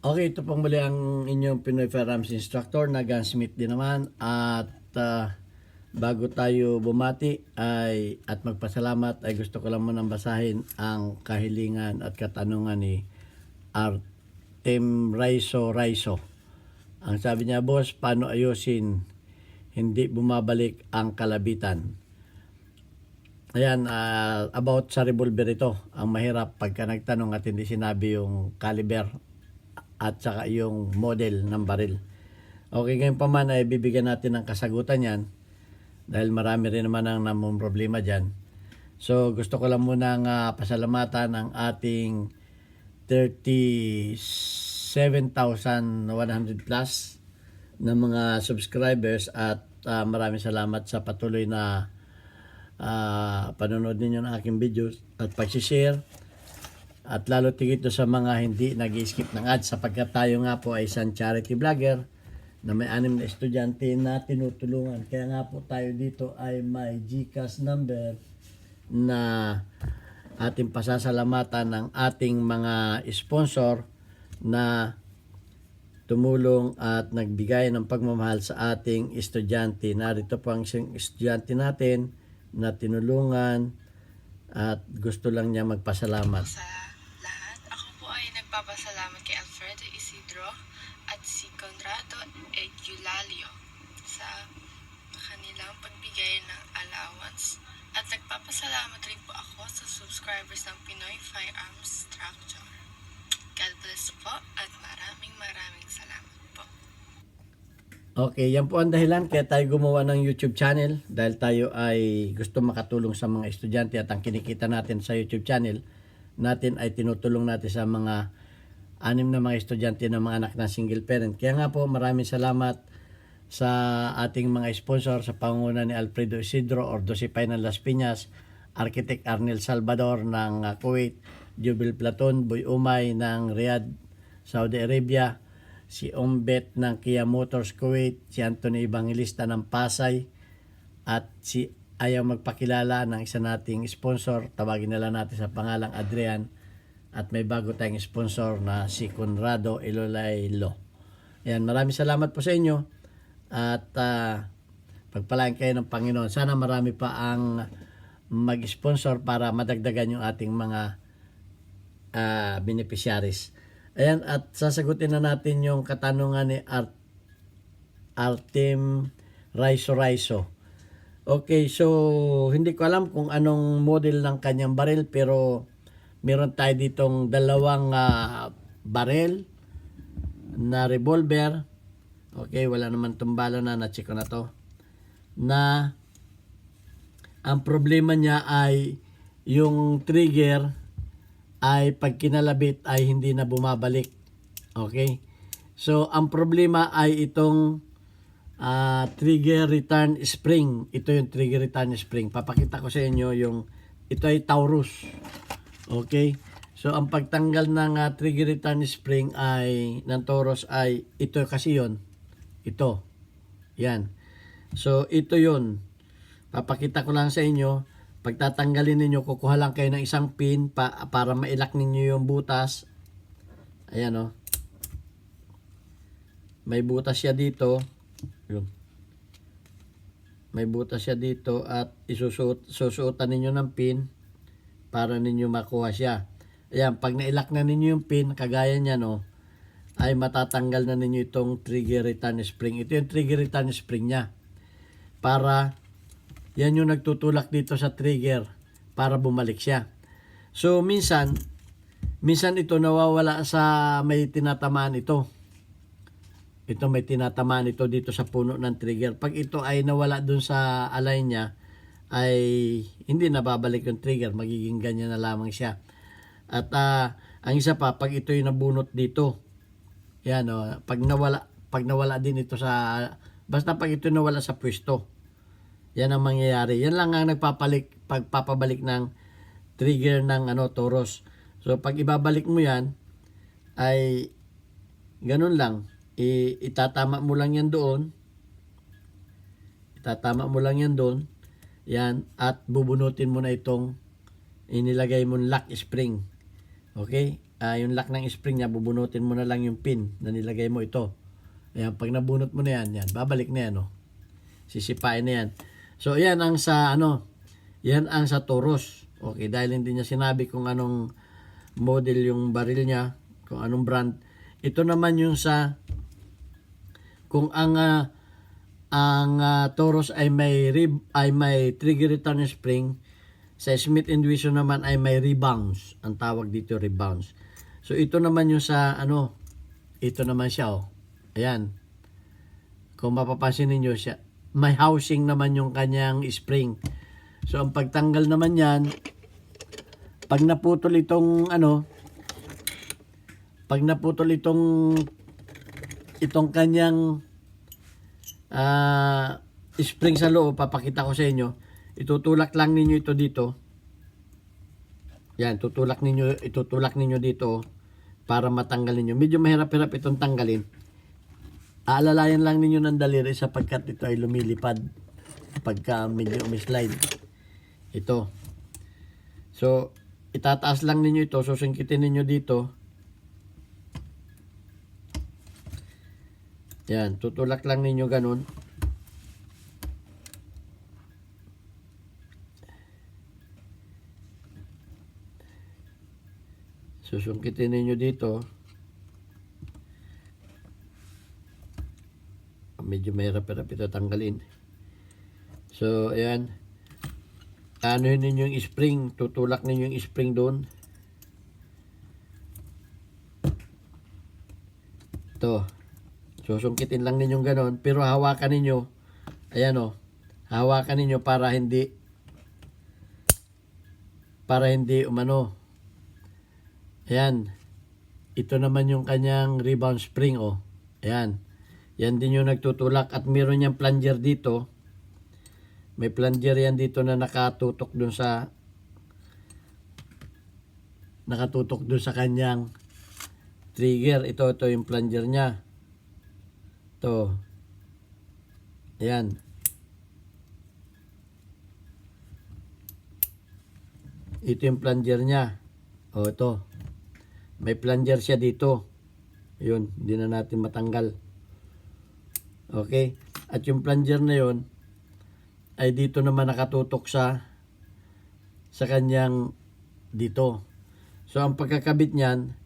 Okay, ito pong muli ang inyong Pinoy Firearms Instructor na Gunsmith din naman. At bago tayo bumati at magpasalamat ay gusto ko lang munang basahin ang kahilingan at katanungan ni Artem Raiso. Ang sabi niya, boss, paano ayusin hindi bumabalik ang kalabitan? Ayan, about sa revolver ito. Ang mahirap pagka nagtanong at hindi sinabi yung caliber at saka yung model ng baril. Okay, ngayon pa man ay bibigyan natin ng kasagutan yan dahil marami rin naman ang namong problema dyan. So gusto ko lang muna pasalamatan ang ating 37,100 plus na mga subscribers at maraming salamat sa patuloy na panonood ninyo ng aking videos at pag-share. At lalo tigit sa mga hindi nag-skip ng ads sapagkat tayo nga po ay isang charity vlogger na may 6 na estudyante na tinutulungan. Kaya nga po tayo dito ay may GCash number na ating pasasalamatan ng ating mga sponsor na tumulong at nagbigay ng pagmamahal sa ating estudyante. Narito po ang estudyante natin na tinulungan at gusto lang niya magpasalamat. Nagpapasalamat kay Alfredo Isidro at si Conrado Eulalio sa kanilang pagbigay ng allowance at nagpapasalamat rin po ako sa subscribers ng Pinoy Firearms Instructor. God bless po at maraming salamat po. Okay, yan po ang dahilan kaya tayo gumawa ng YouTube channel dahil tayo ay gusto makatulong sa mga estudyante at ang kinikita natin sa YouTube channel natin ay tinutulong natin sa mga 6 na mga estudyante na mga anak na single parent. Kaya nga po maraming salamat sa ating mga sponsor sa pangunguna ni Alfredo Isidro or Dosipay ng Las Piñas, Architect Arnel Salvador ng Kuwait, Jubil Platon, Boy Umay ng Riyadh, Saudi Arabia, si Ombet ng Kia Motors Kuwait, si Anthony Evangelista ng Pasay, at si ayaw magpakilala ng isa nating sponsor, tawagin na lang natin sa pangalang Adrian, at may bago tayong sponsor na si Conrado Eulalio. Ayan, maraming salamat po sa inyo at pagpalain kayo ng Panginoon. Sana marami pa ang mag-sponsor para madagdagan yung ating mga beneficiaries. Ayan, at sasagutin na natin yung katanungan ni Artem Raiso. Okay, so hindi ko alam kung anong model ng kanyang baril pero meron tayo ditong dalawang baril na revolver. Okay, wala naman tumbala na-check ko na to. Na ang problema niya ay yung trigger ay pag kinalabit ay hindi na bumabalik. Okay? So ang problema ay itong trigger return spring. Ito yung trigger return spring. Papakita ko sa inyo yung ito ay Taurus. Okay? So ang pagtanggal ng trigger return spring ay ng Taurus ay ito kasi yon. Ito. Yan. So ito yon. Papakita ko lang sa inyo. Pagtatanggalin ninyo, kukuha lang kayo ng isang pin para mailak ninyo yung butas. Ayan o. May butas siya dito. Yun. May butas siya dito at susuotan ninyo ng pin para ninyo makuha siya. Ayan, pag nailak na ninyo yung pin, kagaya niya no, ay matatanggal na ninyo itong trigger return spring. Ito yung trigger return spring niya. Para yan yung nagtutulak dito sa trigger para bumalik siya. So minsan ito nawawala sa may tinatamaan ito. Ito may tinatamaan ito dito sa puno ng trigger. Pag ito ay nawala dun sa align niya, ay hindi nababalik yung trigger. Magiging ganyan na lamang siya. At ang isa pa, pag ito yung nabunot dito, yan o, pag nawala din ito sa, basta pag ito nawala sa pwesto, yan ang mangyayari. Yan lang ang pagpapabalik ng trigger ng Taurus. So pag ibabalik mo yan, ay ganun lang. Itatama mo lang yan doon. Yan. At bubunutin mo na itong inilagay mong lock spring. Okay? yung lock ng spring niya, bubunutin mo na lang yung pin na nilagay mo ito. Ayan, pag nabunot mo na yan, babalik na yan, oh. Sisipain na yan. So, yan ang sa, yan ang sa Taurus. Okay, dahil hindi niya sinabi kung anong model yung baril niya, kung anong brand. Ito naman yung sa, kung ang Taurus ay may trigger return spring, sa Smith & Wesson naman ay may rebounds. Ang tawag dito rebounds. So, ito naman yung sa, ito naman siya, oh. Ayan. Kung mapapansin ninyo siya, may housing naman yung kanyang spring. So, ang pagtanggal naman yan, pag naputol itong, pag naputol itong kanyang spring sa loob, papakita ko sa inyo, itutulak lang ninyo ito dito. Yan, itutulak ninyo dito para matanggal ninyo. Medyo mahirap-hirap itong tanggalin. Aalalayan lang ninyo ng daliri sapagkat ito ay lumilipad pagka medyo slide. Ito. So, itataas lang ninyo ito, susungkitin ninyo dito. Yan, tutulak lang ninyo ganun. Susungkitin ninyo dito. Medyo mahirap-hirap ito tanggalin. So, ayan. Anuhin ninyo yung spring. Tutulak ninyo yung spring doon. Ito. Susungkitin lang ninyong ganon. Pero hawakan ninyo. Ayan o. Hawakan ninyo para hindi umano. Ayan. Ito naman yung kanyang rebound spring o. Ayan. Yan din yung nagtutulak at meron niyang plunger dito. May plunger yan dito na nakatutok dun sa kanyang trigger. Ito yung plunger niya. Ito. Ayan. Ito yung plunger niya. O ito. May plunger siya dito. Yun, hindi na natin matanggal. Okay? At yung plunger na yun, ay dito naman nakatutok sa kanyang dito. So, ang pagkakabit niyan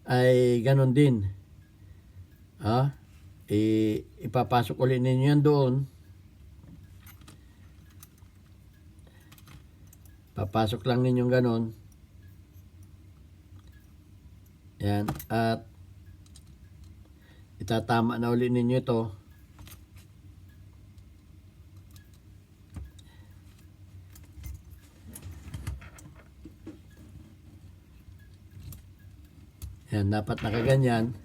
ay ganon din. Ipapasok ulit ninyo yan doon. Papasok lang ninyo ganon. Yan. At itatama na ulit ninyo ito. Yan, dapat nakaganyan.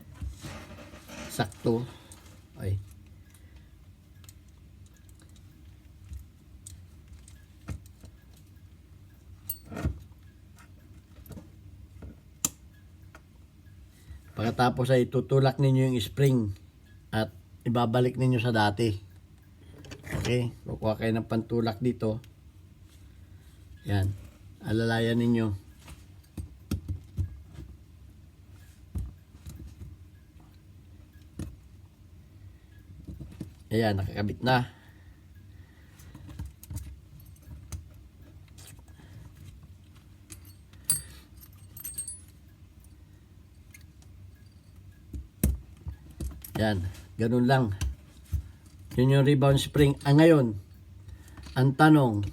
Sakto. Ay. Pagkatapos ay tutulak ninyo yung spring at ibabalik ninyo sa dati. Okay? Kukuha kayo ng pantulak dito. Yan. Alalayan ninyo. Ayan, nakakabit na. Yan, ganun lang. Yun yung rebound spring. Ngayon, ang tanong,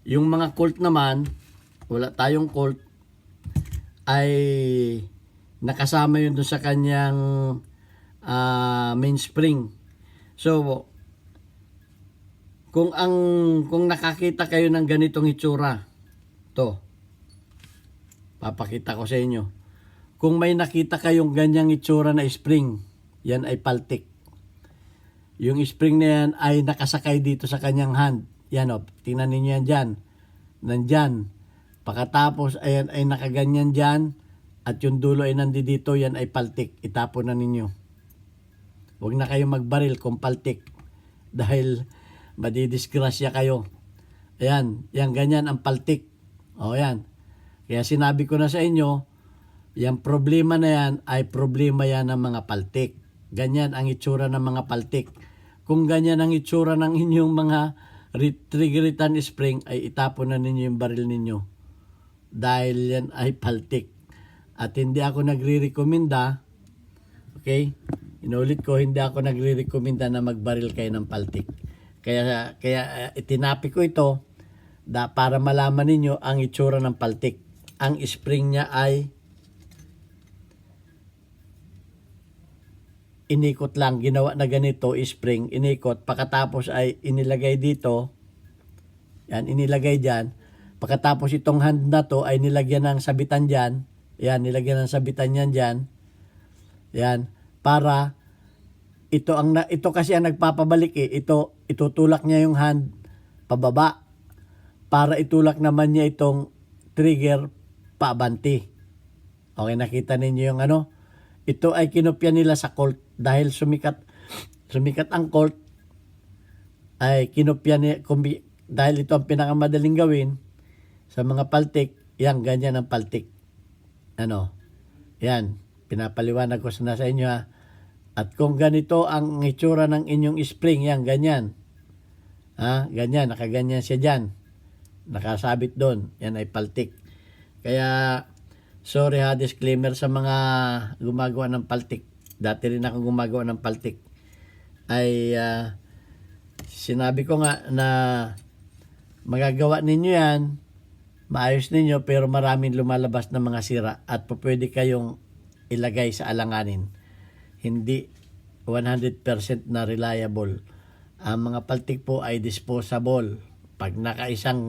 yung mga Colt naman, wala tayong Colt, ay nakasama yun dun sa kanyang mainspring. So, kung nakakita kayo ng ganitong itsura, to, papakita ko sa inyo. Kung may nakita kayong ganyang itsura na spring, yan ay paltik. Yung spring na yan ay nakasakay dito sa kanyang hand. Yan o, tingnan ninyo yan dyan. Nandyan. Pagkatapos, ayan ay nakaganyan dyan. At yung dulo ay nandito, yan ay paltik. Itapon na ninyo. Huwag na kayong magbaril kung paltik. Dahil madidisgrasya kayo. Ayan, yan ganyan ang paltik. O yan. Kaya sinabi ko na sa inyo, Yung problema na yan ay problema yan ng mga paltik. Ganyan ang itsura ng mga paltik. Kung ganyan ang itsura ng inyong mga trigger-return spring, ay itapon na ninyo yung baril ninyo. Dahil yan ay paltik. At hindi ako nagre-recommenda, okay? Inulit ko, hindi ako nagre-recommenda na magbaril kayo ng paltik. Kaya itinapi ko ito para malaman ninyo ang itsura ng paltik. Ang spring niya ay inikot lang, ginawa na ganito, spring, inikot, pagkatapos ay inilagay dito, yan, inilagay dyan, pagkatapos itong hand na to ay nilagyan ng sabitan dyan, yan, nilagyan ng sabitan yan dyan, yan, para, ito kasi ang nagpapabalik ito, itutulak niya yung hand, pababa, para itulak naman niya itong trigger, paabanti. Okay, nakita ninyo yung ano, ito ay kinopya nila sa Colt dahil sumikat ang Colt ay kinopya niya dahil ito ang pinakamadaling gawin sa mga paltik, yan ganyan ang paltik. Ano? Yan, pinapaliwanag ko sana sa inyo ha. At kung ganito ang itsura ng inyong spring, yan ganyan. Ha? Ganyan, nakaganyan siya diyan. Nakasabit doon, yan ay paltik. Kaya sorry ha, disclaimer sa mga gumagawa ng paltik. Dati rin ako gumagawa ng paltik. Ay sinabi ko nga na magagawa ninyo yan, maayos ninyo, pero maraming lumalabas na mga sira at pwede kayong ilagay sa alanganin. Hindi 100% na reliable. Ang mga paltik po ay disposable. Pag nakaisang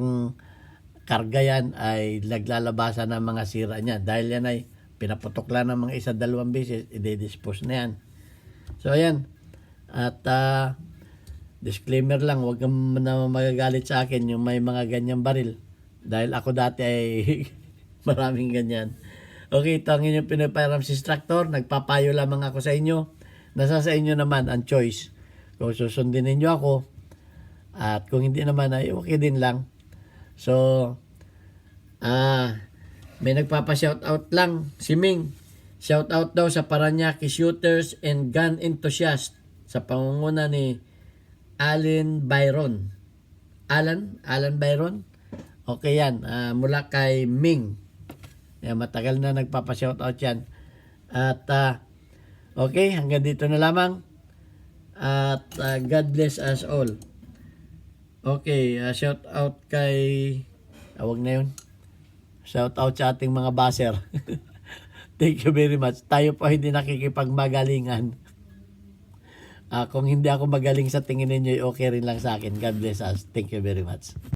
karga yan ay naglalabasan ng mga sira niya. Dahil yan ay pinaputok lang ng mga 1-2 beses, i-dispose na yan. So ayan. At disclaimer lang, huwag kang na magagalit sa akin yung may mga ganyang baril. Dahil ako dati ay maraming ganyan. Okay, ito ang inyong Pinoy-Firearms Instructor. Nagpapayo lamang ako sa inyo. Nasa sa inyo naman ang choice. Kung susundin ninyo ako, at kung hindi naman ay okay din lang. So, may nagpapa-shoutout lang, si Ming. Shoutout daw sa Paranaque Shooters and Gun Enthusiast sa pangunguna ni Alan Byron. Alan Byron? Okay yan, mula kay Ming. Yan, matagal na nagpapa-shoutout yan. At, okay, hanggang dito na lamang. At God bless us all. Okay, shout out kay wag na yun. Shout out sa ating mga baser. Thank you very much. Tayo po hindi nakikipagmagalingan. Kung hindi ako magaling sa tingin ninyo, okay rin lang sa akin. God bless us. Thank you very much.